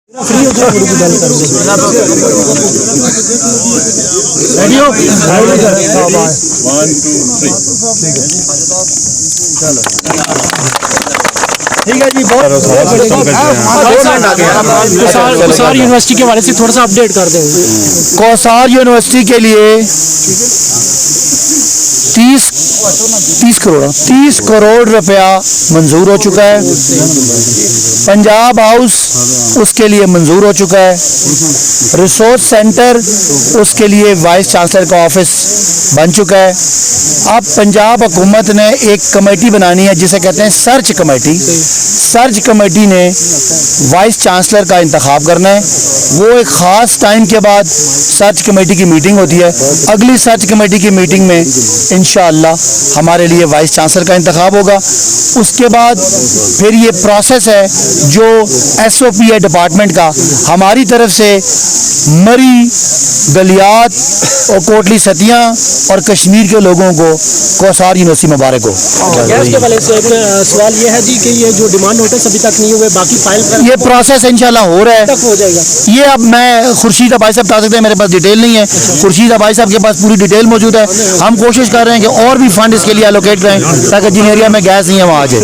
ठीक है जी, बहुत कौसार यूनिवर्सिटी के बारे से थोड़ा सा अपडेट कर दें। कौसार यूनिवर्सिटी के लिए 30 करोड़ रुपया मंजूर हो चुका है। पंजाब हाउस उसके लिए मंजूर हो चुका है। रिसोर्स सेंटर उसके लिए वाइस चांसलर का ऑफिस बन चुका है। अब पंजाब हुकूमत ने एक कमेटी बनानी है जिसे कहते हैं सर्च कमेटी। सर्च कमेटी ने वाइस चांसलर का इंतखाब करना है। वो एक ख़ास टाइम के बाद सर्च कमेटी की मीटिंग होती है। अगली सर्च कमेटी की मीटिंग में इंशाअल्लाह हमारे लिए वाइस चांसलर का इंतखाब होगा। उसके बाद फिर ये प्रोसेस है जो SOP है डिपार्टमेंट का, हमारी तरफ से मरी, गलियात और कोटली सतियाँ और कश्मीर के लोगों को कौसार यूनिवर्सिटी मुबारक हो। गैस के वाले से एक सवाल ये है जी कि ये जो डिमांड नोटिस अभी तक नहीं हुए, बाकी फाइल ये प्रोसेस इंशाल्लाह हो रहा है, तक हो जाएगा। ये अब मैं खुर्शीद भाई साहब बता सकते हैं, मेरे पास डिटेल नहीं है। खुर्शीद भाई साहब के पास पूरी डिटेल मौजूद है। हम कोशिश कर रहे हैं कि और भी फंड इसके लिए एलोकेट करें ताकि जिन एरिया में गैस नहीं है वहाँ आ जाए।